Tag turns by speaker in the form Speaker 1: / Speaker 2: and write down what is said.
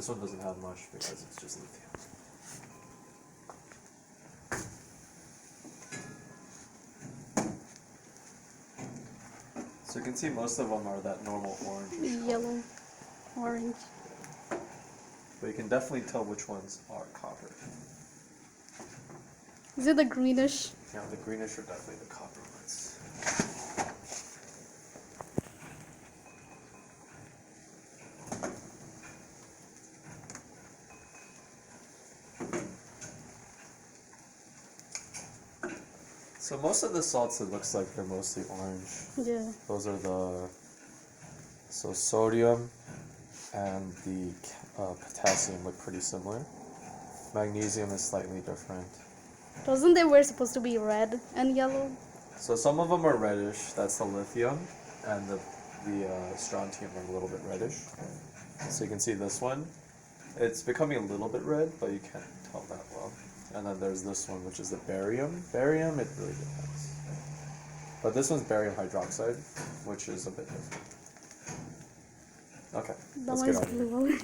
Speaker 1: This one doesn't have much because it's just lithium. So you can see most of them are that normal orange.
Speaker 2: Yellow, orange.
Speaker 1: But you can definitely tell which ones are copper.
Speaker 2: Is it the greenish?
Speaker 1: Yeah, the greenish are definitely the copper ones. So most of the salts, it looks like they're mostly orange.
Speaker 2: Yeah.
Speaker 1: Those are so sodium and the potassium look pretty similar. Magnesium is slightly different.
Speaker 2: Doesn't they were supposed to be red and yellow?
Speaker 1: So some of them are reddish, that's the lithium, and the strontium are a little bit reddish. So you can see this one, it's becoming a little bit red, but you can't tell that well. And then there's this one, which is the barium. Barium, it really depends. But this one's barium hydroxide, which is a bit different. Okay,
Speaker 2: That
Speaker 1: let's get
Speaker 2: one's
Speaker 1: on.
Speaker 2: blue.